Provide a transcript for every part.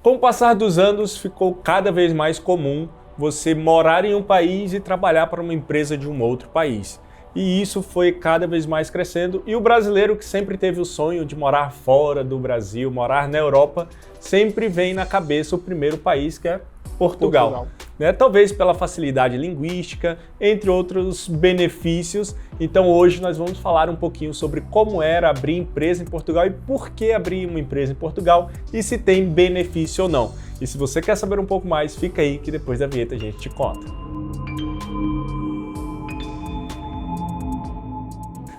Com o passar dos anos, ficou cada vez mais comum você morar em um país e trabalhar para uma empresa de um outro país. E isso foi cada vez mais crescendo, e o brasileiro que sempre teve o sonho de morar fora do Brasil, morar na Europa, sempre vem na cabeça o primeiro país, que é Portugal. Né? Talvez pela facilidade linguística, entre outros benefícios. Então hoje nós vamos falar um pouquinho sobre como era abrir empresa em Portugal e por que abrir uma empresa em Portugal e se tem benefício ou não. E se você quer saber um pouco mais, fica aí que depois da vinheta a gente te conta.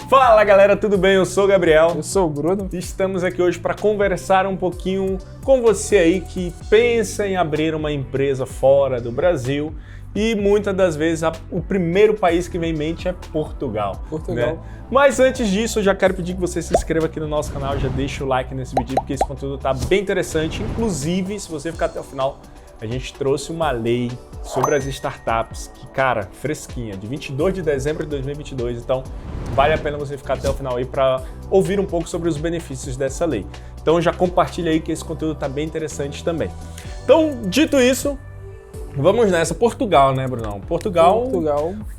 Fala galera, tudo bem? Eu sou o Gabriel. Eu sou o Bruno. Estamos aqui hoje para conversar um pouquinho com você aí que pensa em abrir uma empresa fora do Brasil e muitas das vezes o primeiro país que vem em mente é Portugal. Né? Mas antes disso, eu já quero pedir que você se inscreva aqui no nosso canal, já deixa o like nesse vídeo porque esse conteúdo tá bem interessante. Inclusive, se você ficar até o final, a gente trouxe uma lei sobre as startups que, cara, fresquinha, de 22 de dezembro de 2022, então vale a pena você ficar até o final aí para ouvir um pouco sobre os benefícios dessa lei. Então já compartilha aí que esse conteúdo tá bem interessante também. Então, dito isso, vamos nessa. Portugal, né, Brunão? Portugal,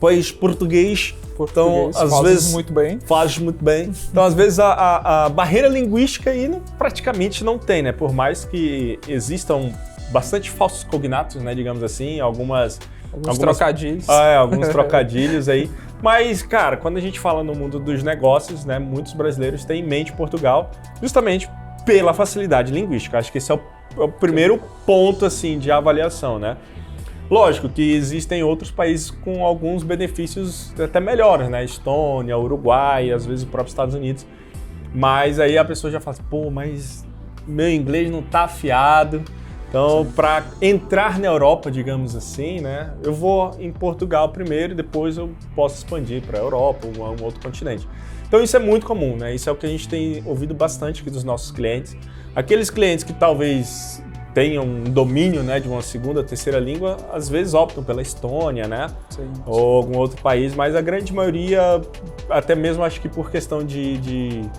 país português. Então, às vezes muito bem. Faz muito bem. Então, às vezes, a barreira linguística aí praticamente não tem, né? Por mais que existam bastante falsos cognatos, né, digamos assim, alguns trocadilhos. Alguns trocadilhos aí. Mas, cara, quando a gente fala no mundo dos negócios, né, muitos brasileiros têm em mente Portugal justamente pela facilidade linguística. Acho que esse é o primeiro ponto, assim, de avaliação, né? Lógico que existem outros países com alguns benefícios até melhores, né? Estônia, Uruguai, às vezes o próprio Estados Unidos. Mas aí a pessoa já fala assim, pô, mas meu inglês não tá afiado. Então, para entrar na Europa, digamos assim, né, eu vou em Portugal primeiro e depois eu posso expandir para a Europa ou um outro continente. Então, isso é muito comum, né? Isso é o que a gente tem ouvido bastante aqui dos nossos clientes. Aqueles clientes que talvez tenham um domínio, né, de uma segunda, terceira língua, às vezes optam pela Estônia, né? Sim. Ou algum outro país, mas a grande maioria, até mesmo acho que por questão de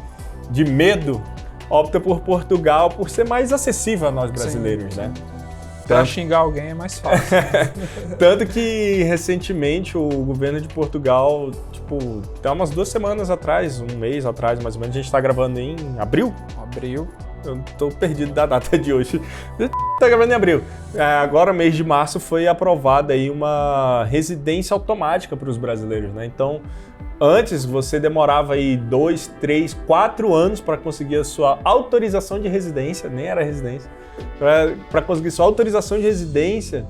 medo, opta por Portugal por ser mais acessível a nós brasileiros, né? Para xingar alguém é mais fácil. Tanto que recentemente o governo de Portugal, tipo, até umas 2 semanas atrás, um mês atrás mais ou menos, a gente tá gravando em abril? Abril. Eu tô perdido da data de hoje. Tá gravando em abril. Agora, mês de março, foi aprovada aí uma residência automática para os brasileiros, né? Então, antes você demorava aí 2, 3, 4 anos para conseguir a sua autorização de residência, nem era residência, para conseguir sua autorização de residência,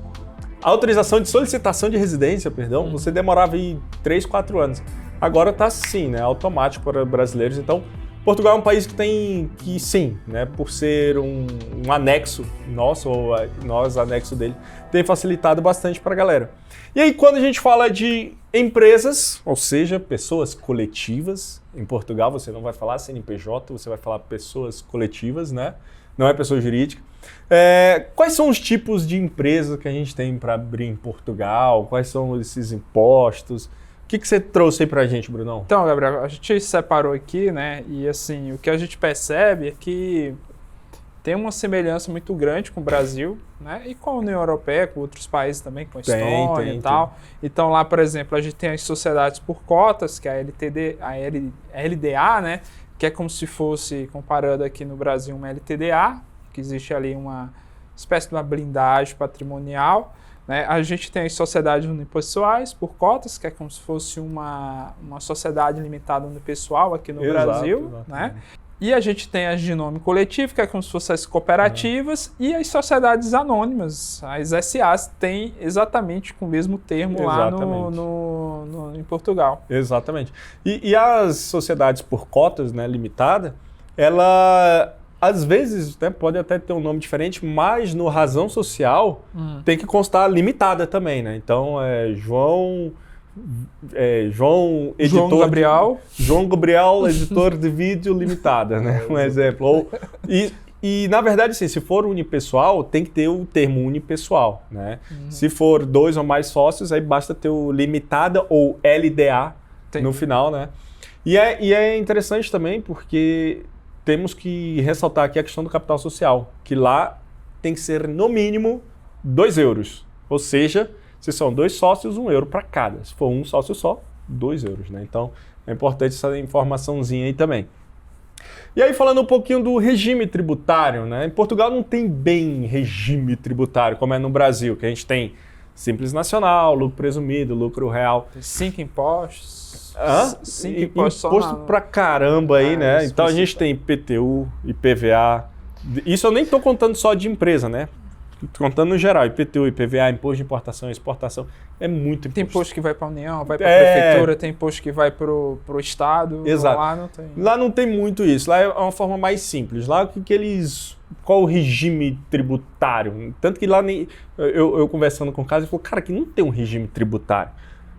autorização de solicitação de residência, perdão, você demorava aí 3, 4 anos. Agora tá assim, né? Automático para brasileiros. Então, Portugal é um país que tem que, sim, né, por ser um anexo nosso, ou nós anexo dele, tem facilitado bastante para a galera. E aí, quando a gente fala de empresas, ou seja, pessoas coletivas, em Portugal você não vai falar CNPJ, você vai falar pessoas coletivas, né? Não é pessoa jurídica. Quais são os tipos de empresas que a gente tem para abrir em Portugal? Quais são esses impostos? O que você trouxe aí pra gente, Brunão? Então, Gabriel, a gente separou aqui, né? E assim, o que a gente percebe é que tem uma semelhança muito grande com o Brasil, né? E com a União Europeia, com outros países também, com a Estônia e tal. Então, lá, por exemplo, a gente tem as sociedades por cotas, que é a LDA, né? Que é como se fosse, comparando aqui no Brasil, uma LTDA, que existe ali uma espécie de uma blindagem patrimonial. Né? A gente tem as sociedades unipessoais por cotas, que é como se fosse uma sociedade limitada unipessoal aqui no Brasil. Né? E a gente tem as de nome coletivo, que é como se fossem as cooperativas, e as sociedades anônimas, as SAs, têm exatamente com o mesmo termo lá em Portugal. Exatamente. E as sociedades por cotas, né, limitada, ela às vezes, né, pode até ter um nome diferente, mas no razão social tem que constar limitada também, né? Então, João Gabriel, editor de vídeo limitada, né? Um exemplo. E na verdade, assim, se for unipessoal, tem que ter o termo unipessoal, né? Se for 2 ou mais sócios, aí basta ter o limitada ou LDA no final, né? E é interessante também porque temos que ressaltar aqui a questão do capital social, que lá tem que ser no mínimo 2 euros. Ou seja, se são 2 sócios, 1 euro para cada. Se for um sócio só, 2 euros, né? Então é importante essa informaçãozinha aí também. E aí falando um pouquinho do regime tributário, né? Em Portugal não tem bem regime tributário como é no Brasil, que a gente tem Simples Nacional, lucro presumido, lucro real. Tem 5 impostos. 5 impostos imposto pra caramba aí, né? Então a gente tem IPTU, IPVA. Isso eu nem tô contando só de empresa, né? Tô contando no geral, IPTU, IPVA, imposto de importação, exportação, é muito imposto. Tem imposto que vai para a União, vai para a prefeitura, tem imposto que vai para o Estado. Exato. Lá não tem. Lá não tem muito isso, lá é uma forma mais simples. Lá qual o regime tributário? Tanto que lá eu conversando com o cara, ele falou, cara, que não tem um regime tributário.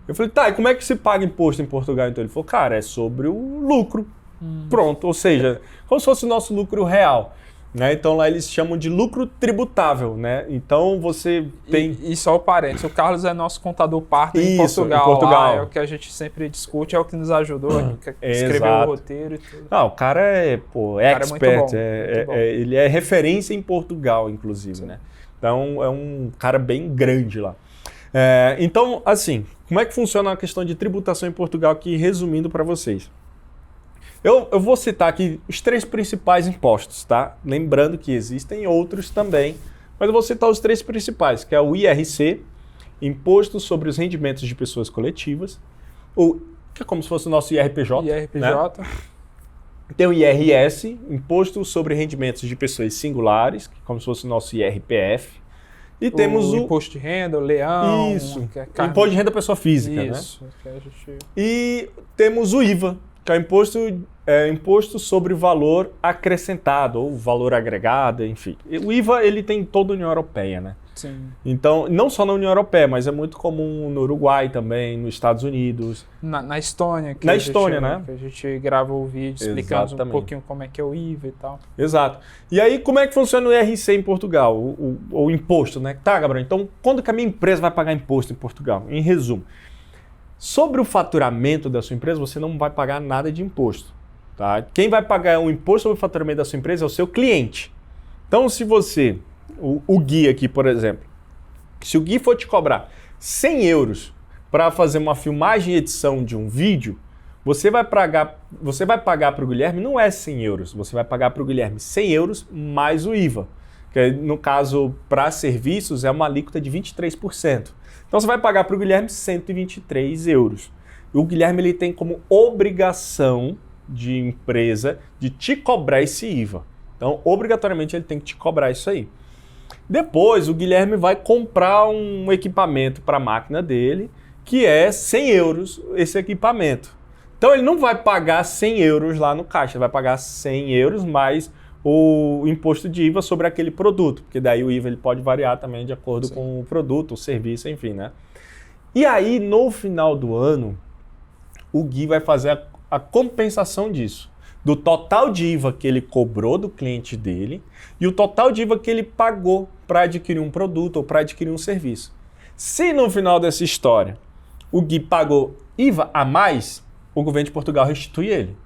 Eu falei, tá, e como é que se paga imposto em Portugal? Então ele falou, cara, é sobre o lucro. Pronto, ou seja, como se fosse o nosso lucro real. Né? Então lá eles chamam de lucro tributável, né? Então você tem... E só o parênteses, o Carlos é nosso contador partner em Portugal. Lá é o que a gente sempre discute, é o que nos ajudou, que escreveu o roteiro e tudo. O cara é expert, ele é referência em Portugal, inclusive, né? Então é um cara bem grande lá. Então, assim, como é que funciona a questão de tributação em Portugal aqui, resumindo para vocês? Eu vou citar aqui os 3 principais impostos, tá? Lembrando que existem outros também, mas eu vou citar os 3 principais, que é o IRC, Imposto sobre os Rendimentos de Pessoas Coletivas, que é como se fosse o nosso IRPJ. IRPJ. Né? Tem o IRS, Imposto sobre Rendimentos de Pessoas Singulares, que é como se fosse o nosso IRPF. E temos o Imposto de Renda, o Leão. Isso, Imposto de Renda da Pessoa Física. Isso, né? Que a gente... E temos o IVA, que é o imposto sobre valor acrescentado, ou valor agregado, enfim. O IVA, ele tem em toda a União Europeia, né? Sim. Então, não só na União Europeia, mas é muito comum no Uruguai também, nos Estados Unidos. Na Estônia. Na Estônia, né? Que a gente grava o vídeo explicando um pouquinho como é que é o IVA e tal. Exato. E aí, como é que funciona o IRC em Portugal? O imposto, né? Tá, Gabriel, então quando que a minha empresa vai pagar imposto em Portugal? Em resumo, sobre o faturamento da sua empresa, você não vai pagar nada de imposto. Tá? Quem vai pagar o imposto sobre o faturamento da sua empresa é o seu cliente. Então, se você, o Gui aqui, por exemplo, se o Gui for te cobrar 100 euros para fazer uma filmagem e edição de um vídeo, você vai pagar para o Guilherme, não é 100 euros, você vai pagar para o Guilherme 100 euros mais o IVA, que no caso, para serviços, é uma alíquota de 23%. Então, você vai pagar para o Guilherme 123 euros. E o Guilherme ele tem como obrigação de empresa de te cobrar esse IVA. Então, obrigatoriamente, ele tem que te cobrar isso aí. Depois, o Guilherme vai comprar um equipamento para a máquina dele, que é 100 euros esse equipamento. Então, ele não vai pagar 100 euros lá no caixa, ele vai pagar 100 euros mais o imposto de IVA sobre aquele produto, porque daí o IVA ele pode variar também de acordo com o produto, o serviço, enfim, né? E aí, no final do ano, o Gui vai fazer a compensação disso, do total de IVA que ele cobrou do cliente dele e o total de IVA que ele pagou para adquirir um produto ou para adquirir um serviço. Se no final dessa história o Gui pagou IVA a mais, o governo de Portugal restitui ele.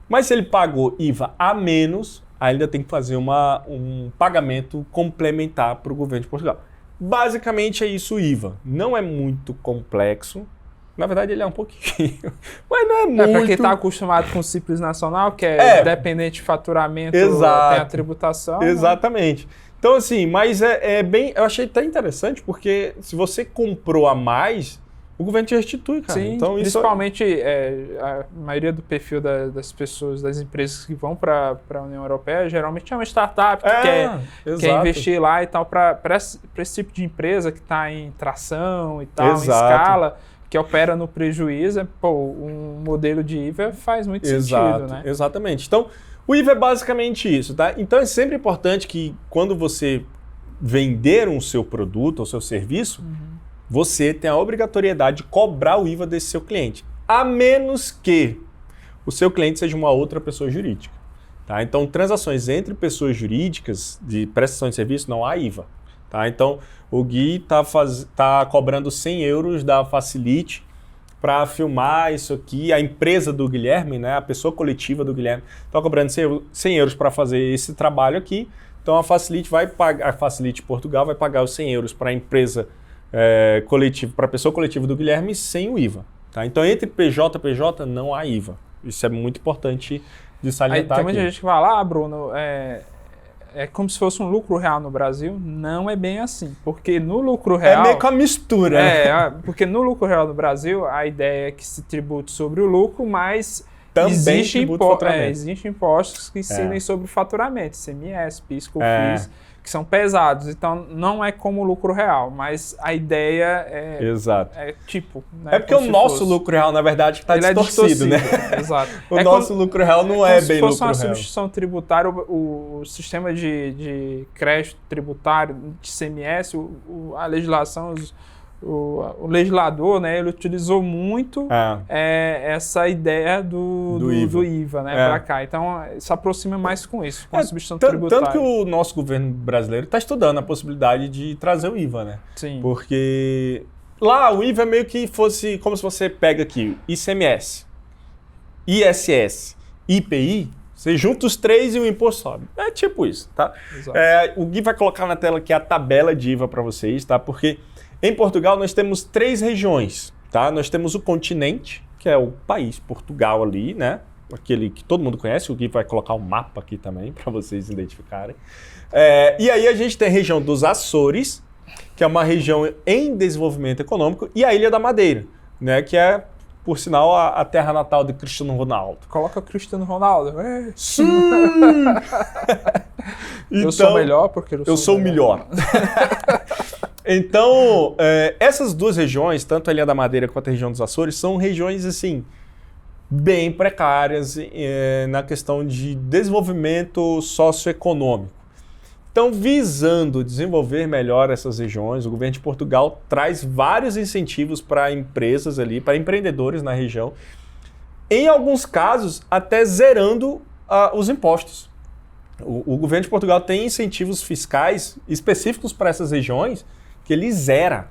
Mas se ele pagou IVA a menos, ainda tem que fazer um pagamento complementar para o governo de Portugal. Basicamente é isso o IVA. Não é muito complexo. Na verdade, ele é um pouquinho, mas não é muito. Para quem está acostumado com o Simples Nacional, que é dependente de faturamento, exato, tem a tributação. Exatamente. Né? Então, assim, mas bem... Eu achei até interessante, porque se você comprou a mais, o governo te restitui, cara. Sim, então, principalmente a maioria do perfil das pessoas, das empresas que vão para a União Europeia, geralmente é uma startup que quer investir lá e tal, para esse tipo de empresa que está em tração e tal, em escala, que opera no prejuízo, um modelo de IVA faz muito sentido, né? Exatamente. Então, o IVA é basicamente isso, tá? Então, é sempre importante que quando você vender o seu produto ou seu serviço, você tem a obrigatoriedade de cobrar o IVA desse seu cliente, a menos que o seu cliente seja uma outra pessoa jurídica. Tá? Então, transações entre pessoas jurídicas de prestação de serviço não há IVA. Tá? Então, o Gui tá cobrando 100 euros da Facilite para filmar isso aqui. A empresa do Guilherme, né, a pessoa coletiva do Guilherme, está cobrando 100 euros para fazer esse trabalho aqui. Então a Facilite Portugal vai pagar os 100 euros para a empresa coletiva, para a pessoa coletiva do Guilherme sem o IVA. Tá? Então entre PJ e PJ não há IVA. Isso é muito importante de salientar. Aí tem muita gente que fala, Bruno, é como se fosse um lucro real no Brasil. Não é bem assim, porque no lucro real... É meio que uma mistura. Porque no lucro real no Brasil, a ideia é que se tribute sobre o lucro, mas também existem existe impostos que incidem sobre o faturamento, ICMS, PIS, COFINS, que são pesados. Então, não é como o lucro real, mas a ideia é tipo... Né, é porque o nosso lucro real, na verdade, está distorcido, né? Exato. O nosso lucro real não é bem lucro real. Se fosse uma substituição tributária, o sistema de crédito tributário, de ICMS, a legislação... O legislador, né, ele utilizou muito essa ideia do IVA, né, para cá. Então, se aproxima mais com isso, com a substituição tributária. Tanto que o nosso governo brasileiro está estudando a possibilidade de trazer o IVA, né? Sim. Porque lá o IVA é meio que fosse, como se você pega aqui, ICMS, ISS, IPI, você junta os três e o imposto sobe. É tipo isso, tá? O Gui vai colocar na tela aqui a tabela de IVA para vocês, tá? Porque... em Portugal, nós temos 3 regiões, tá? Nós temos o continente, que é o país Portugal ali, né? Aquele que todo mundo conhece, o Gui vai colocar um mapa aqui também, para vocês identificarem. E aí a gente tem a região dos Açores, que é uma região em desenvolvimento econômico, e a Ilha da Madeira, né? Que é, por sinal, a terra natal de Cristiano Ronaldo. Coloca Cristiano Ronaldo. Sim! Eu sou melhor porque eu sou o melhor. Então, essas duas regiões, tanto a Ilha da Madeira quanto a região dos Açores, são regiões, assim, bem precárias na questão de desenvolvimento socioeconômico. Então, visando desenvolver melhor essas regiões, o governo de Portugal traz vários incentivos para empresas ali, para empreendedores na região, em alguns casos até zerando os impostos. O governo de Portugal tem incentivos fiscais específicos para essas regiões que ele zera.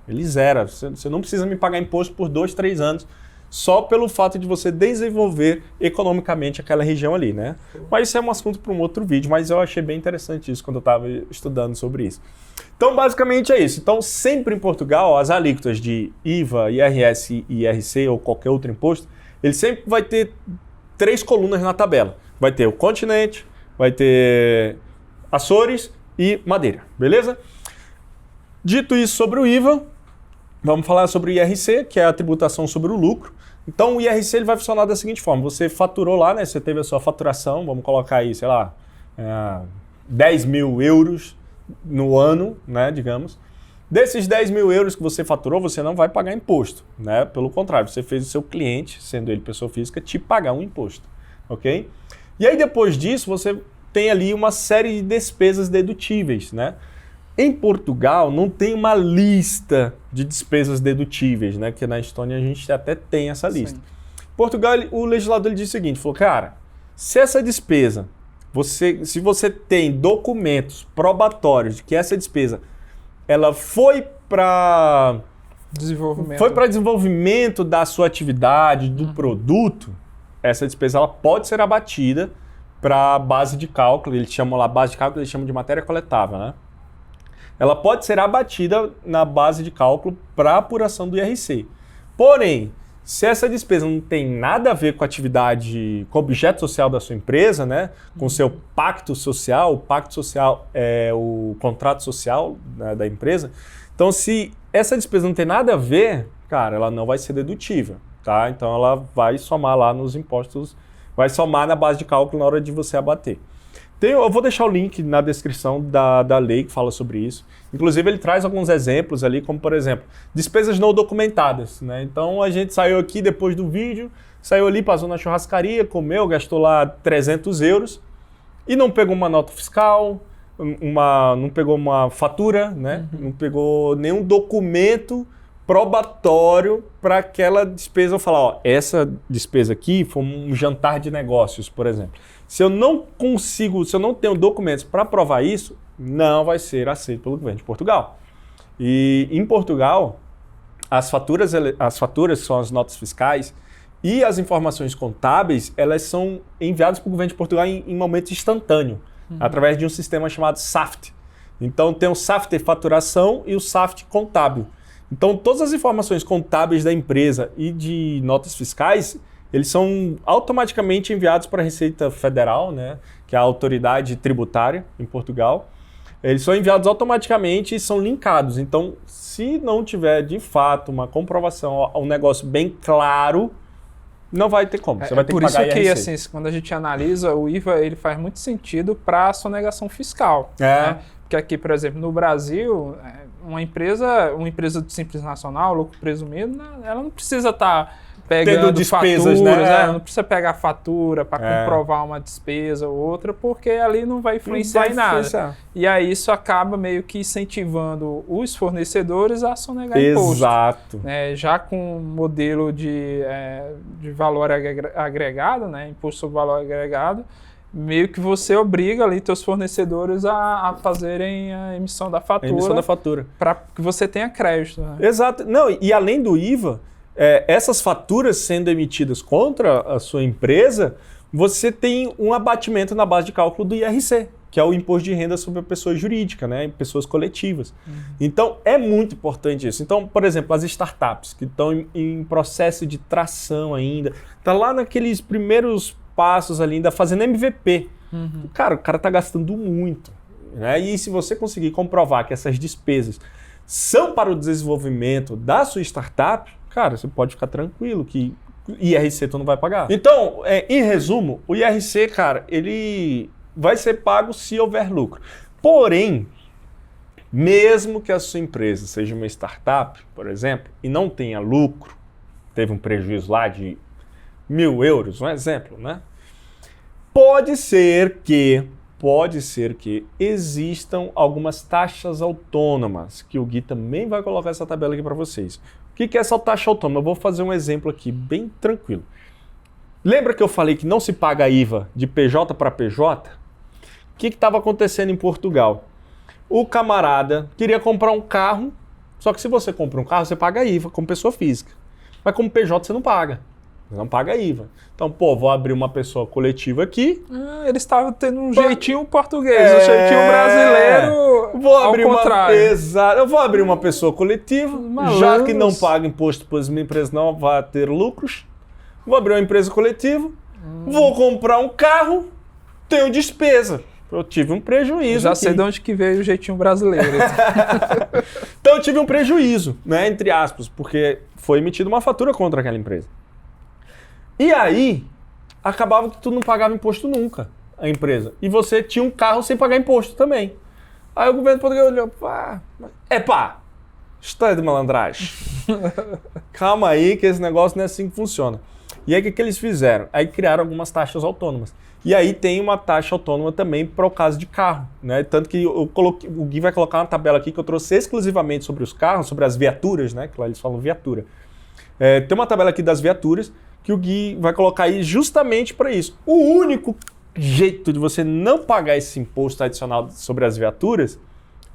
Você não precisa me pagar imposto por 2, 3 anos só pelo fato de você desenvolver economicamente aquela região ali, né? Mas isso é um assunto para um outro vídeo, mas eu achei bem interessante isso quando eu estava estudando sobre isso. Então, basicamente é isso. Então, sempre em Portugal, as alíquotas de IVA, IRS, IRC ou qualquer outro imposto, ele sempre vai ter 3 colunas na tabela. Vai ter o continente, vai ter Açores e Madeira, beleza? Dito isso sobre o IVA, vamos falar sobre o IRC, que é a tributação sobre o lucro. Então o IRC ele vai funcionar da seguinte forma, você faturou lá, né? Você teve a sua faturação, vamos colocar aí, sei lá, 10 mil euros no ano, né, digamos. Desses 10 mil euros que você faturou, você não vai pagar imposto, né? Pelo contrário, você fez o seu cliente, sendo ele pessoa física, te pagar um imposto, ok? E aí depois disso, você tem ali uma série de despesas dedutíveis, né? Em Portugal não tem uma lista de despesas dedutíveis, né? Que na Estônia a gente até tem essa lista. Sim. Em Portugal, o legislador ele disse o seguinte, falou, cara, se essa despesa, se você tem documentos probatórios de que essa despesa ela foi para desenvolvimento da sua atividade, do produto, essa despesa ela pode ser abatida para base de cálculo, eles chamam lá base de cálculo, eles chamam de matéria coletável, né? Ela pode ser abatida na base de cálculo para apuração do IRC. Porém, se essa despesa não tem nada a ver com a atividade, com o objeto social da sua empresa, né, com o seu pacto social, o pacto social é o contrato social, né, da empresa, então se essa despesa não tem nada a ver, cara, ela não vai ser dedutível, tá? Então ela vai somar lá nos impostos, vai somar na base de cálculo na hora de você abater. Eu vou deixar o link na descrição da lei que fala sobre isso. Inclusive, ele traz alguns exemplos ali, como, por exemplo, despesas não documentadas, né? Então, a gente saiu aqui depois do vídeo, saiu ali, passou na churrascaria, comeu, gastou lá 300 euros e não pegou uma nota fiscal, não pegou uma fatura, né? Não pegou nenhum documento probatório para aquela despesa. Eu falar, ó, essa despesa aqui foi um jantar de negócios, por exemplo. Se eu não tenho documentos para provar isso, não vai ser aceito pelo governo de Portugal. E em Portugal, as faturas são as notas fiscais e as informações contábeis, elas são enviadas para o governo de Portugal em momento instantâneo. através de um sistema chamado SAFT. Então tem o SAFT faturação e o SAFT contábil. Então todas as informações contábeis da empresa e de notas fiscais, eles são automaticamente enviados para a Receita Federal, né, que é a autoridade tributária em Portugal. Eles são enviados automaticamente e são linkados. Então, se não tiver de fato uma comprovação, um negócio bem claro, não vai ter como. Você vai ter que pagar IRC. Por isso que, assim, quando a gente analisa, o IVA ele faz muito sentido para a sonegação fiscal. Né? Porque aqui, por exemplo, no Brasil, uma empresa de Simples Nacional, lucro presumido, ela não precisa estar pegando despesas, faturas, né? Não precisa pegar fatura para comprovar uma despesa ou outra, porque ali não vai influenciar em nada. E aí isso acaba meio que incentivando os fornecedores a sonegar imposto. Exato. Já com um modelo de valor agregado, né? Imposto sobre valor agregado, meio que você obriga ali teus fornecedores a fazerem a emissão da fatura. Para que você tenha crédito. Né? Exato. Não, e além do IVA, essas faturas sendo emitidas contra a sua empresa, você tem um abatimento na base de cálculo do IRC, que é o Imposto de Renda sobre a Pessoa Jurídica, né, em pessoas coletivas. Então, é muito importante isso. Então, por exemplo, as startups que estão em processo de tração ainda, tá lá naqueles primeiros passos ali, ainda fazendo MVP. Cara, o cara tá gastando muito. Né? E se você conseguir comprovar que essas despesas são para o desenvolvimento da sua startup, cara, você pode ficar tranquilo que IRC tu não vai pagar. Então, em resumo, o IRC, cara, ele vai ser pago se houver lucro. Porém, mesmo que a sua empresa seja uma startup, por exemplo, e não tenha lucro, teve um prejuízo lá de 1.000 euros, um exemplo, né? Pode ser que existam algumas taxas autônomas, que o Gui também vai colocar essa tabela aqui para vocês. O que é essa taxa autônoma? Eu vou fazer um exemplo aqui, bem tranquilo. Lembra que eu falei que não se paga IVA de PJ para PJ? O que estava acontecendo em Portugal? O camarada queria comprar um carro, só que se você compra um carro, você paga IVA como pessoa física. Mas como PJ você não paga. Você não paga IVA. Então, vou abrir uma pessoa coletiva aqui. Eles estavam tendo um jeitinho português, um jeitinho brasileiro ao contrário. Exato. Eu vou abrir uma pessoa coletiva, já que não paga imposto, pois minha empresa não vai ter lucros. Vou abrir uma empresa coletiva, vou comprar um carro, tenho despesa. Eu tive um prejuízo. Já sei de onde que veio o jeitinho brasileiro. Então eu tive um prejuízo, né, entre aspas, porque foi emitida uma fatura contra aquela empresa. E aí, acabava que tu não pagava imposto nunca, a empresa. E você tinha um carro sem pagar imposto também. Aí o governo português olhou, história de malandragem. Calma aí que esse negócio não é assim que funciona. E aí o que eles fizeram? Aí criaram algumas taxas autônomas. E aí tem uma taxa autônoma também para o caso de carro, né? Tanto que o Gui vai colocar uma tabela aqui que eu trouxe exclusivamente sobre os carros, sobre as viaturas, né? Que lá eles falam viatura. Tem uma tabela aqui das viaturas que o Gui vai colocar aí justamente para isso. O único jeito de você não pagar esse imposto adicional sobre as viaturas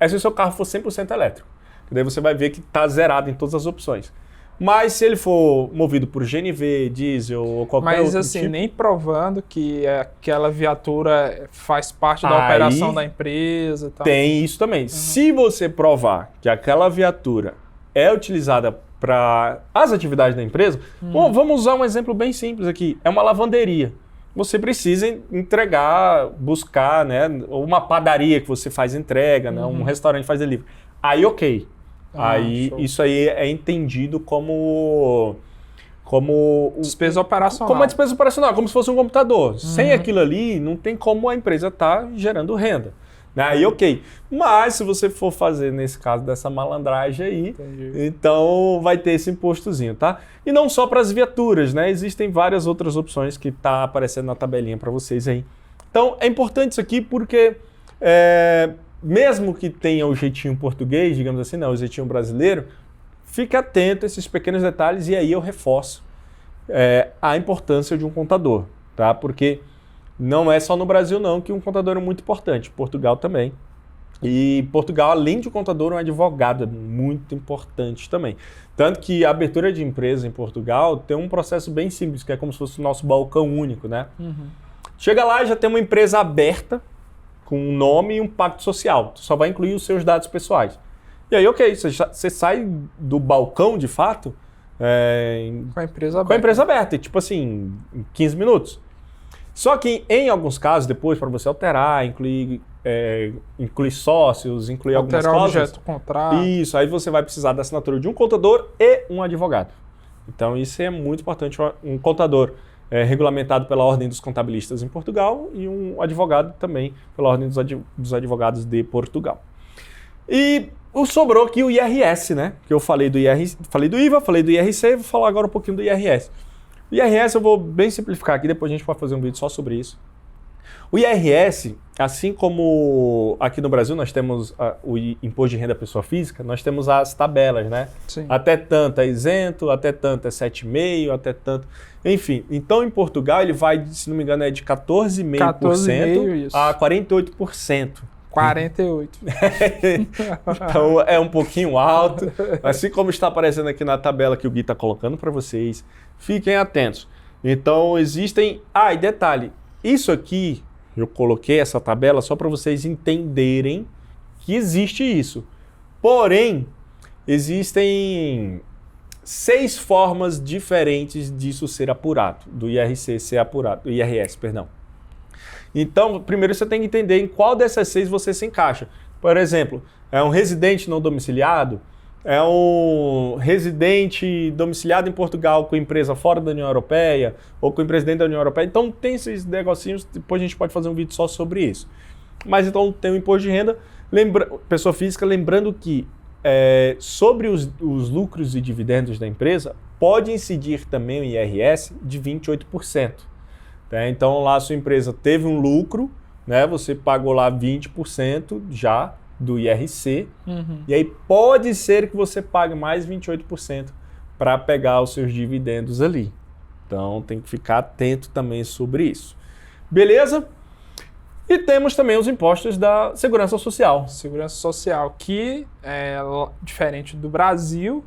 é se o seu carro for 100% elétrico. Daí você vai ver que está zerado em todas as opções. Mas se ele for movido por GNV, diesel ou qualquer outro assim, tipo... nem provando que aquela viatura faz parte da operação da empresa e tal. Tem isso também. Se você provar que aquela viatura é utilizada para as atividades da empresa, vamos usar um exemplo bem simples aqui. É uma lavanderia. Você precisa entregar, buscar, né, uma padaria que você faz entrega, né, um restaurante faz delivery. Aí, ok. Isso aí é entendido como despesa operacional. Como uma despesa operacional, como se fosse um computador. Sem aquilo ali, não tem como a empresa estar gerando renda. Aí, ok. Mas se você for fazer, nesse caso, dessa malandragem aí, então vai ter esse impostozinho, tá? E não só para as viaturas, né? Existem várias outras opções que tá aparecendo na tabelinha para vocês aí. Então, é importante isso aqui porque, mesmo que tenha o jeitinho português, digamos assim, não, o jeitinho brasileiro, fique atento a esses pequenos detalhes e aí eu reforço a importância de um contador, tá? Porque não é só no Brasil não que um contador é muito importante, Portugal também. E Portugal, além de um contador, um advogado é muito importante também. Tanto que a abertura de empresa em Portugal tem um processo bem simples, que é como se fosse o nosso balcão único, né? Chega lá, já tem uma empresa aberta, com um nome e um pacto social. Tu só vai incluir os seus dados pessoais. E aí, ok, você sai do balcão, de fato, com a empresa aberta. Com a empresa aberta, tipo assim, em 15 minutos. Só que em alguns casos, depois, para você alterar, incluir sócios, incluir algumas alterar cláusulas. objeto, contrato. Isso, aí você vai precisar da assinatura de um contador e um advogado. Então isso é muito importante, um contador regulamentado pela Ordem dos Contabilistas em Portugal e um advogado também pela Ordem dos Advogados de Portugal. E sobrou aqui o IRS, né? Que eu falei do IVA, falei do IRC, vou falar agora um pouquinho do IRS. O IRS eu vou bem simplificar aqui, depois a gente pode fazer um vídeo só sobre isso. O IRS, assim como aqui no Brasil nós temos o Imposto de Renda Pessoa Física, nós temos as tabelas, né? Sim. Até tanto é isento, até tanto é 7,5%, até tanto... Enfim, então em Portugal ele vai, se não me engano, de 14,5% a 48%. 48. Então é um pouquinho alto, assim como está aparecendo aqui na tabela que o Gui está colocando para vocês. Fiquem atentos. Então existem... e detalhe, isso aqui, eu coloquei essa tabela só para vocês entenderem que existe isso. Porém, existem 6 formas diferentes disso ser apurado, do IRC ser apurado, do IRS, perdão. Então, primeiro você tem que entender em qual dessas 6 você se encaixa. Por exemplo, é um residente não domiciliado, é um residente domiciliado em Portugal com empresa fora da União Europeia ou com empresa dentro da União Europeia. Então tem esses negocinhos, depois a gente pode fazer um vídeo só sobre isso. Mas então tem o imposto de renda, pessoa física, lembrando que sobre os lucros e dividendos da empresa, pode incidir também o IRS de 28%. Tá? Então lá a sua empresa teve um lucro, né? Você pagou lá 20% já do IRC, e aí pode ser que você pague mais 28% para pegar os seus dividendos ali. Então tem que ficar atento também sobre isso. Beleza? E temos também os impostos da Segurança Social. Segurança Social, que é diferente do Brasil,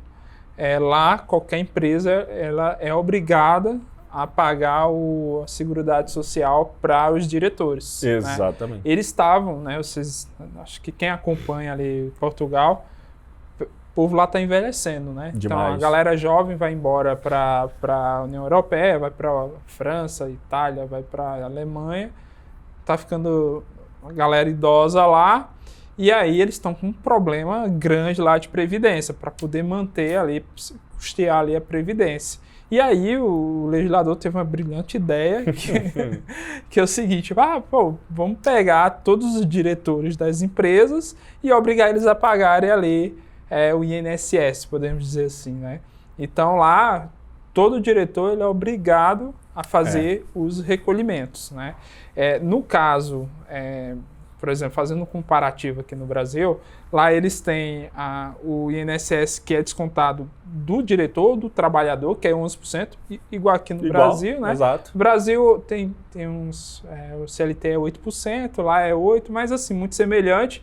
lá qualquer empresa ela é obrigada a pagar a Seguridade Social para os diretores. Exatamente. Né? Eles estavam, né? Vocês, acho que quem acompanha ali Portugal, o povo lá está envelhecendo, né? Demais. Então a galera jovem vai embora para a União Europeia, vai para França, Itália, vai para a Alemanha, tá ficando uma galera idosa lá, e aí eles estão com um problema grande lá de previdência para poder manter ali, custear ali a previdência. E aí o legislador teve uma brilhante ideia que é o seguinte, vamos pegar todos os diretores das empresas e obrigar eles a pagarem ali o INSS, podemos dizer assim, né? Então lá, todo diretor ele é obrigado a fazer os recolhimentos, né? No caso, por exemplo, fazendo um comparativo aqui no Brasil, lá eles têm o INSS que é descontado do diretor, do trabalhador, que é 11%, igual aqui no Brasil, né? Exato. No Brasil tem uns, o CLT é 8%, lá é 8%, mas assim, muito semelhante.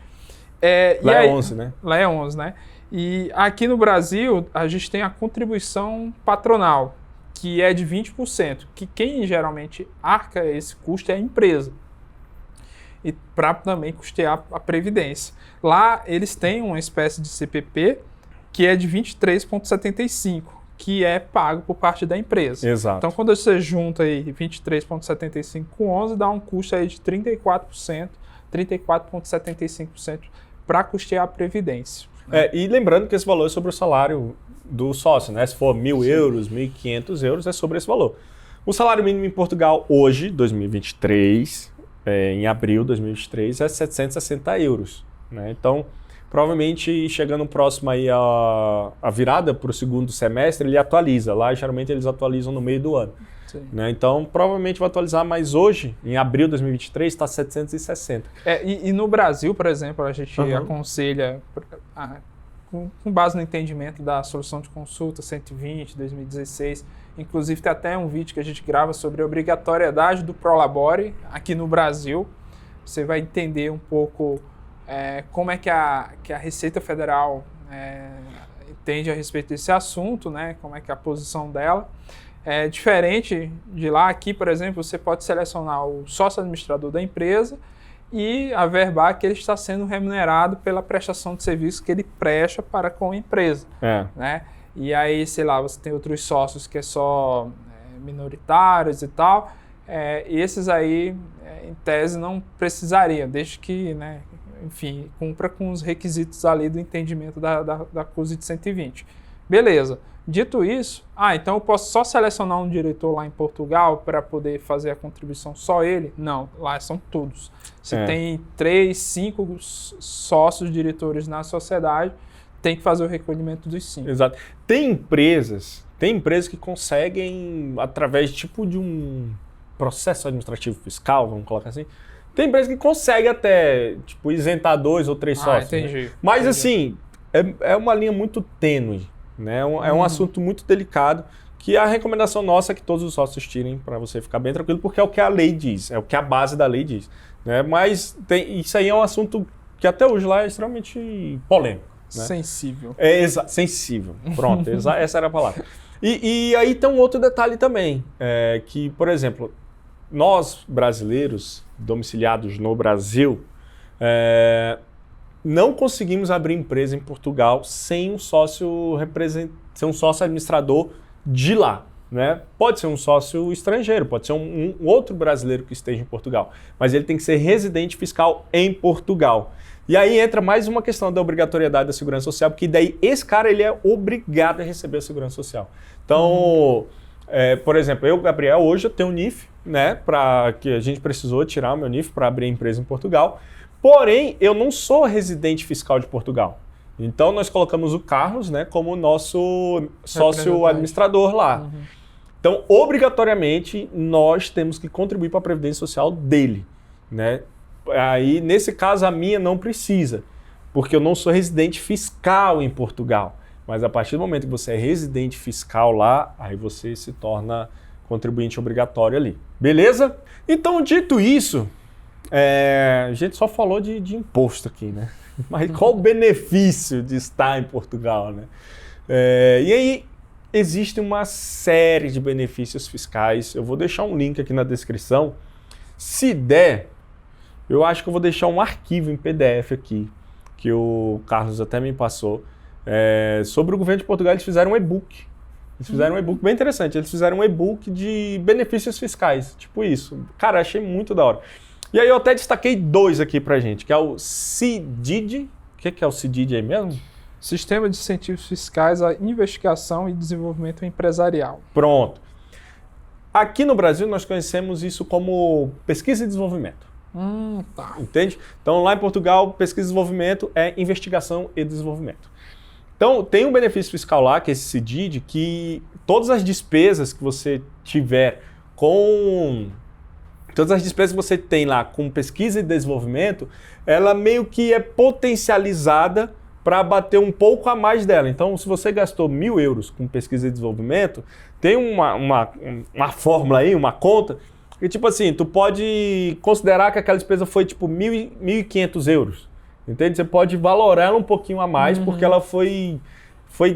Lá é 11%, né? Lá é 11%, né? E aqui no Brasil, a gente tem a contribuição patronal, que é de 20%, que quem geralmente arca esse custo é a empresa. E para também custear a previdência. Lá eles têm uma espécie de CPP que é de 23,75, que é pago por parte da empresa. Exato. Então quando você junta aí 23,75 com 11, dá um custo aí de 34%, 34,75% para custear a previdência. E lembrando que esse valor é sobre o salário do sócio, né? Se for 1.000 euros, 1.500 euros, é sobre esse valor. O salário mínimo em Portugal hoje, 2023... em abril de 2023, é 760 euros. Né? Então, provavelmente, chegando próximo aí a virada para o segundo semestre, ele atualiza. Lá, geralmente, eles atualizam no meio do ano. Né? Então, provavelmente vai atualizar, mas hoje, em abril de 2023, está 760. E no Brasil, por exemplo, a gente aconselha, com base no entendimento da solução de consulta 120, 2016, inclusive tem até um vídeo que a gente grava sobre a obrigatoriedade do Prolabore aqui no Brasil. Você vai entender um pouco como é que a Receita Federal entende a respeito desse assunto, né? Como é que é a posição dela. Diferente de lá, aqui, por exemplo, você pode selecionar o sócio administrador da empresa e averbar que ele está sendo remunerado pela prestação de serviço que ele presta para com a empresa. Né? E aí, sei lá, você tem outros sócios que é só minoritários e tal, esses aí, em tese, não precisariam, desde que, né, enfim, cumpra com os requisitos ali do entendimento da CUSE 120. Beleza. Dito isso, então eu posso só selecionar um diretor lá em Portugal para poder fazer a contribuição só ele? Não, lá são todos. Você tem 3, 5 sócios diretores na sociedade, tem que fazer o recolhimento dos 5. Exato. Tem empresas que conseguem, através tipo de um processo administrativo fiscal, vamos colocar assim, tem empresas que conseguem até tipo, isentar 2 ou 3 sócios. Entendi. Né? Mas assim, é uma linha muito tênue. Né? É um assunto muito delicado que a recomendação nossa é que todos os sócios tirem para você ficar bem tranquilo, porque é o que a lei diz, é o que a base da lei diz. Né? Mas isso aí é um assunto que até hoje lá é extremamente polêmico. Né? Sensível. Sensível. Pronto, essa era a palavra. E aí tem um outro detalhe também, que, por exemplo, nós brasileiros domiciliados no Brasil, não conseguimos abrir empresa em Portugal sem um sócio administrador de lá. Né? Pode ser um sócio estrangeiro, pode ser um outro brasileiro que esteja em Portugal, mas ele tem que ser residente fiscal em Portugal. E aí entra mais uma questão da obrigatoriedade da segurança social, porque daí esse cara ele é obrigado a receber a segurança social. Então, por exemplo, eu, Gabriel, hoje eu tenho um NIF, né, que a gente precisou tirar o meu NIF para abrir a empresa em Portugal. Porém, eu não sou residente fiscal de Portugal. Então, nós colocamos o Carlos, né, como nosso sócio administrador lá. Então, obrigatoriamente, nós temos que contribuir para a Previdência Social dele. Né? Aí, nesse caso, a minha não precisa, porque eu não sou residente fiscal em Portugal. Mas a partir do momento que você é residente fiscal lá, aí você se torna contribuinte obrigatório ali. Beleza? Então, dito isso... a gente só falou de imposto aqui, né? Mas qual o benefício de estar em Portugal, né? E aí, existe uma série de benefícios fiscais. Eu vou deixar um link aqui na descrição. Se der, eu acho que eu vou deixar um arquivo em PDF aqui, que o Carlos até me passou, sobre o governo de Portugal. Eles fizeram um e-book. Eles fizeram um e-book bem interessante. Eles fizeram um e-book de benefícios fiscais, tipo isso. Cara, achei muito da hora. E aí eu até destaquei 2 aqui pra gente, que é o CIDID. O que é o CIDID aí mesmo? Sistema de Incentivos Fiscais à Investigação e Desenvolvimento Empresarial. Pronto. Aqui no Brasil nós conhecemos isso como pesquisa e desenvolvimento. Tá. Entende? Então lá em Portugal, pesquisa e desenvolvimento é investigação e desenvolvimento. Então tem um benefício fiscal lá, que é esse CIDID, que todas as despesas que você tiver com... Todas as despesas que você tem lá com pesquisa e desenvolvimento, ela meio que é potencializada para bater um pouco a mais dela. Então, se você gastou 1.000 euros com pesquisa e desenvolvimento, tem uma fórmula aí, uma conta, que tipo assim, tu pode considerar que aquela despesa foi tipo 1.500 euros. Entende? Você pode valorar ela um pouquinho a mais, porque ela foi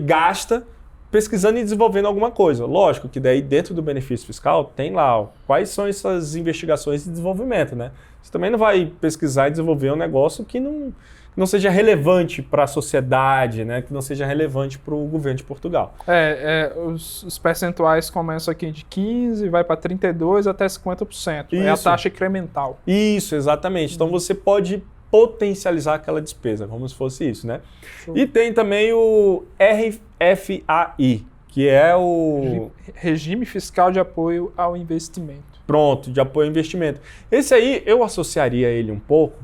gasta pesquisando e desenvolvendo alguma coisa. Lógico que daí dentro do benefício fiscal tem lá quais são essas investigações de desenvolvimento, né? Você também não vai pesquisar e desenvolver um negócio que não seja relevante para a sociedade, né? Que não seja relevante para o governo de Portugal. Os percentuais começam aqui de 15%, vai para 32% até 50%. Isso. É a taxa incremental. Isso, exatamente. Então você pode potencializar aquela despesa, como se fosse isso, né? Show. E tem também o RFAI, que é o... Regime Fiscal de Apoio ao Investimento. Pronto, de apoio ao investimento. Esse aí, eu associaria ele um pouco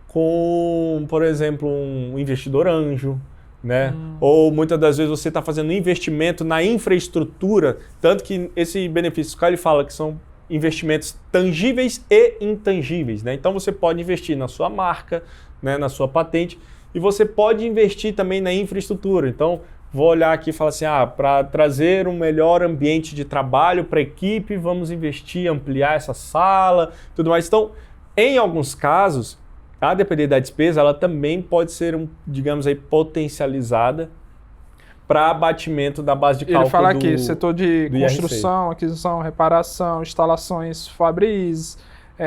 com, por exemplo, um investidor anjo, né? Ou muitas das vezes você está fazendo investimento na infraestrutura, tanto que esse benefício fiscal ele fala que são investimentos tangíveis e intangíveis, né? Então você pode investir na sua marca, né, na sua patente, e você pode investir também na infraestrutura. Então, vou olhar aqui e falar assim, para trazer um melhor ambiente de trabalho para a equipe, vamos investir, ampliar essa sala, tudo mais. Então, em alguns casos, a depender da despesa, ela também pode ser, digamos aí, potencializada para abatimento da base de cálculo. Ele fala aqui, setor de construção, aquisição, reparação, instalações fabris,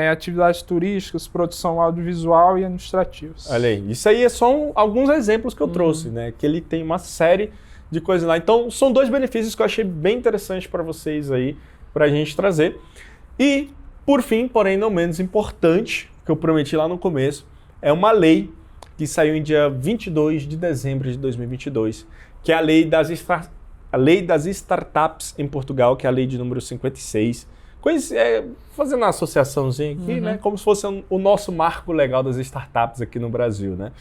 atividades turísticas, produção audiovisual e administrativas. Olha aí, isso aí é só alguns exemplos que eu trouxe, né? Que ele tem uma série de coisas lá. Então, são 2 benefícios que eu achei bem interessante para vocês aí, para a gente trazer. E, por fim, porém não menos importante, que eu prometi lá no começo, é uma lei que saiu em dia 22 de dezembro de 2022, que é a lei das startups em Portugal, que é a lei de número 56. Fazendo uma associaçãozinha aqui, né? Como se fosse o nosso marco legal das startups aqui no Brasil, né?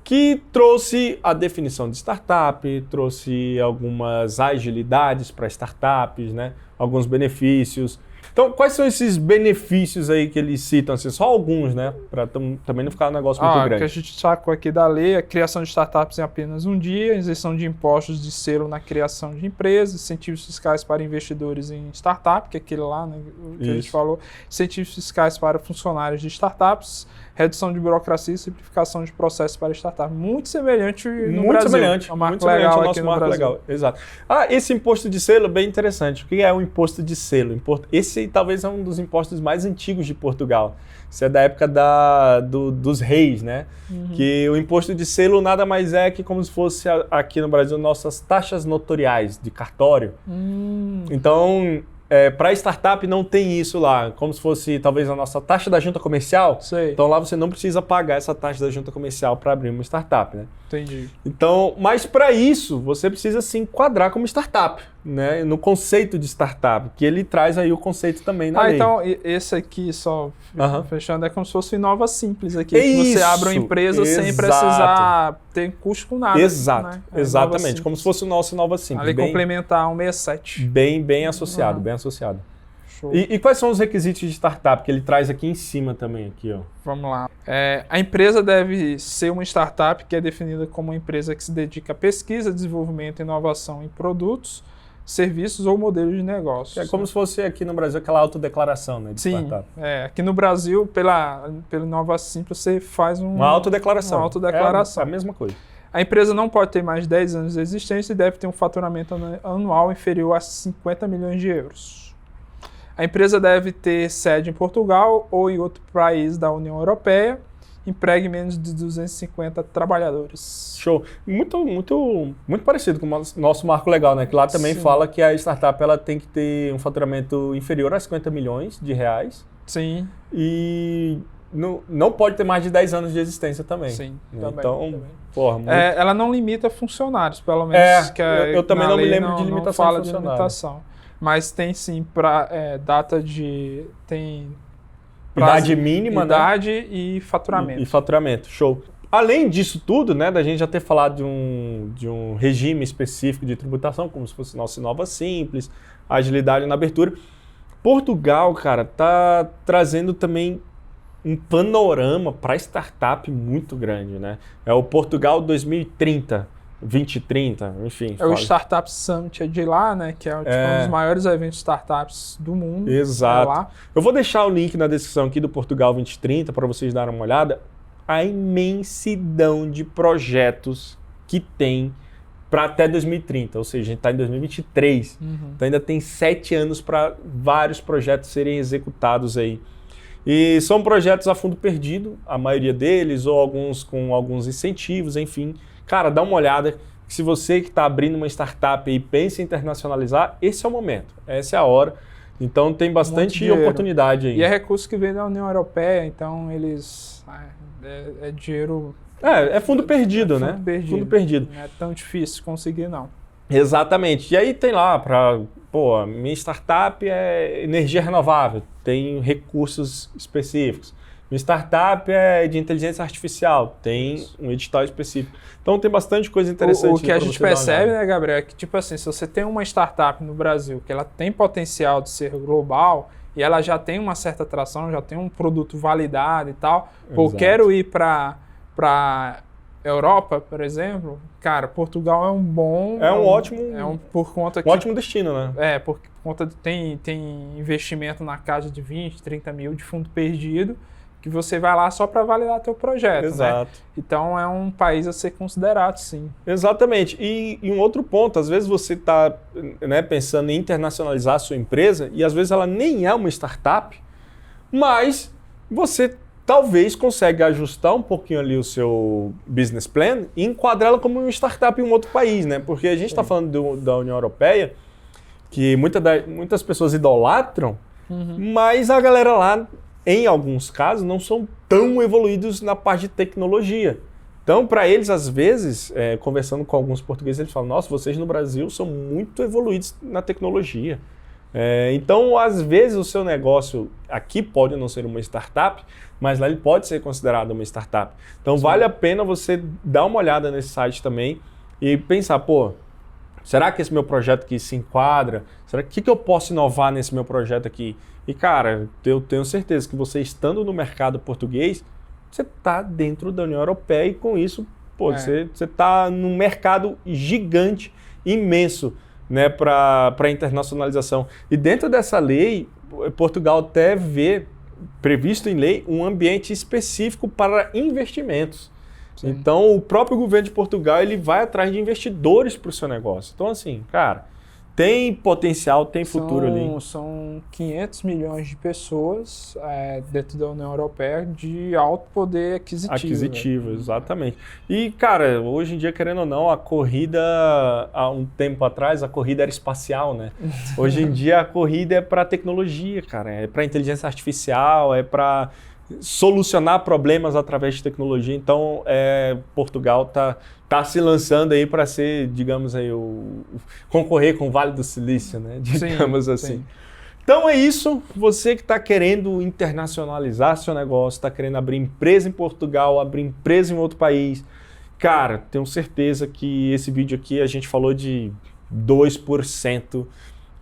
Que trouxe a definição de startup, trouxe algumas agilidades para startups, né? Alguns benefícios. Então, quais são esses benefícios aí que eles citam? Assim, só alguns, né? Para também não ficar um negócio muito grande. O que a gente sacou aqui da lei, a criação de startups em apenas um dia, isenção de impostos de selo na criação de empresas, incentivos fiscais para investidores em startup, que é aquele lá, né, que a gente falou, incentivos fiscais para funcionários de startups, redução de burocracia e simplificação de processos para startups. Muito semelhante no Brasil. Muito semelhante ao nosso marco Brasil. legal. Exato. Esse imposto de selo é bem interessante. O que é o imposto de selo? Esse talvez é um dos impostos mais antigos de Portugal. Isso é da época dos reis, né? Que o imposto de selo nada mais é que como se fosse aqui no Brasil nossas taxas notoriais de cartório. Então, para startup não tem isso lá, como se fosse talvez a nossa taxa da junta comercial. Sei. Então lá você não precisa pagar essa taxa da junta comercial para abrir uma startup, né? Entendi. Então, mas para isso você precisa se enquadrar como startup, né? No conceito de startup, que ele traz aí o conceito também na lei. Então esse aqui só fechando é como se fosse Inova Simples aqui, É que você isso, abre uma empresa sem precisar ter custo com nada. Exato, né? exatamente, como se fosse o nosso Inova Simples. A lei complementar 167. Bem associado, bem associado. Show. E quais são os requisitos de startup que ele traz aqui em cima também, aqui, ó? Vamos lá. A empresa deve ser uma startup que é definida como uma empresa que se dedica a pesquisa, desenvolvimento e inovação em produtos, serviços ou modelos de negócio. É como se fosse aqui no Brasil aquela autodeclaração, né, de Sim, startup. aqui no Brasil, pelo Inova Simples, você faz uma autodeclaração. Uma autodeclaração. É a mesma coisa. A empresa não pode ter mais de 10 anos de existência e deve ter um faturamento anual inferior a 50 milhões de euros. A empresa deve ter sede em Portugal ou em outro país da União Europeia, empregue menos de 250 trabalhadores. Show. Muito parecido com o nosso marco legal, né? Que lá também fala que a startup ela tem que ter um faturamento inferior a 50 milhões de reais. Sim. E não pode ter mais de 10 anos de existência também. Sim, né? também. Então, também. porra, muito... ela não limita funcionários, pelo menos. Eu também não me lembro de limitação não fala de funcionários. limitação. Mas tem sim data de... Tem idade mínima, idade, né? E faturamento. E faturamento, show. Além disso tudo, né, da gente já ter falado de um regime específico de tributação, como se fosse nossa Inova Simples, agilidade na abertura, Portugal, cara, tá trazendo também um panorama para startup muito grande, né? É o Portugal 2030. 2030, enfim. O Startup Summit de lá, né? Que é um dos maiores eventos de startups do mundo. Exato. Lá. Eu vou deixar o link na descrição aqui do Portugal 2030 para vocês darem uma olhada. A imensidão de projetos que tem para até 2030, ou seja, a gente está em 2023. Então ainda tem 7 anos para vários projetos serem executados aí. E são projetos a fundo perdido, a maioria deles, ou alguns com alguns incentivos, enfim. Cara, dá uma olhada, se você que está abrindo uma startup e pensa em internacionalizar, esse é o momento, essa é a hora. Então tem bastante oportunidade aí. E é recurso que vem da União Europeia, então eles... É dinheiro... É fundo perdido, né? Fundo perdido. Não é tão difícil conseguir, não. Exatamente. E aí tem lá para... Pô, minha startup é energia renovável, tem recursos específicos. Minha startup é de inteligência artificial, tem um edital específico. Então tem bastante coisa interessante. O que a gente percebe, né, Gabriel, é que tipo assim, se você tem uma startup no Brasil que ela tem potencial de ser global e ela já tem uma certa atração, já tem um produto validado e tal, pô, eu quero ir para Europa, por exemplo, cara, Portugal é um bom... por conta que, ótimo destino, né? Por conta de tem investimento na casa de 20, 30 mil de fundo perdido, que você vai lá só para validar teu projeto, Exato. Né? Então é um país a ser considerado, sim. Exatamente. E um outro ponto, às vezes você está, né, pensando em internacionalizar a sua empresa e às vezes ela nem é uma startup, mas você talvez consiga ajustar um pouquinho ali o seu business plan e enquadrá-la como uma startup em um outro país, né? Porque a gente está falando da União Europeia, que muitas pessoas idolatram, mas a galera lá, em alguns casos, não são tão evoluídos na parte de tecnologia. Então, para eles, às vezes, conversando com alguns portugueses, eles falam, nossa, vocês no Brasil são muito evoluídos na tecnologia. Então, às vezes, o seu negócio aqui pode não ser uma startup, mas lá ele pode ser considerado uma startup. Então, vale a pena você dar uma olhada nesse site também e pensar, pô, será que esse meu projeto aqui se enquadra? Será que eu posso inovar nesse meu projeto aqui? E, cara, eu tenho certeza que você estando no mercado português, você está dentro da União Europeia e com isso, pô, você está num mercado gigante, imenso, né, para a internacionalização. E dentro dessa lei, Portugal até vê, previsto em lei, um ambiente específico para investimentos. Sim. Então, o próprio governo de Portugal ele vai atrás de investidores para o seu negócio. Então, assim, cara, tem potencial, tem futuro ali. São 500 milhões de pessoas dentro da União Europeia de alto poder aquisitivo. Aquisitivo, exatamente. E, cara, hoje em dia, querendo ou não, a corrida, há um tempo atrás, a corrida era espacial, né? Hoje em dia, a corrida é para tecnologia, cara. É para inteligência artificial, é para solucionar problemas através de tecnologia. Então, Portugal tá se lançando aí para ser, digamos aí, concorrer com o Vale do Silício, né? Digamos sim, assim. Sim. Então é isso. Você que está querendo internacionalizar seu negócio, está querendo abrir empresa em Portugal, abrir empresa em outro país, cara, tenho certeza que esse vídeo aqui a gente falou de 2%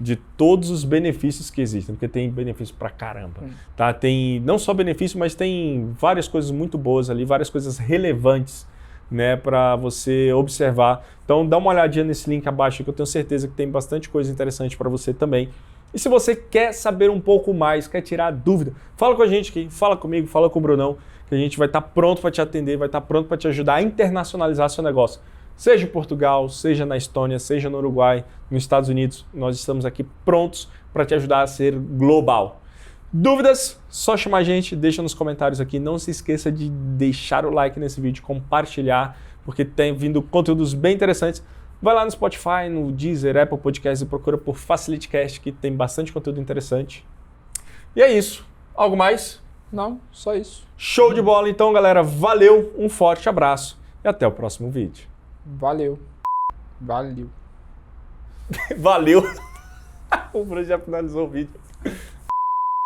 de todos os benefícios que existem, porque tem benefício pra caramba, tá? Tem não só benefício, mas tem várias coisas muito boas ali, várias coisas relevantes, né, para você observar. Então dá uma olhadinha nesse link abaixo que eu tenho certeza que tem bastante coisa interessante para você também. E se você quer saber um pouco mais, quer tirar dúvida, fala com a gente aqui, fala comigo, fala com o Brunão, que a gente vai estar pronto para te atender, vai estar pronto para te ajudar a internacionalizar seu negócio. Seja em Portugal, seja na Estônia, seja no Uruguai, nos Estados Unidos, nós estamos aqui prontos para te ajudar a ser global. Dúvidas? Só chamar a gente, deixa nos comentários aqui. Não se esqueça de deixar o like nesse vídeo, compartilhar, porque tem vindo conteúdos bem interessantes. Vai lá no Spotify, no Deezer, Apple Podcasts e procura por FacilityCast, que tem bastante conteúdo interessante. E é isso. Algo mais? Não, só isso. Show de bola, então, galera. Valeu, um forte abraço e até o próximo vídeo. Valeu. Valeu. O Bruno já finalizou o vídeo.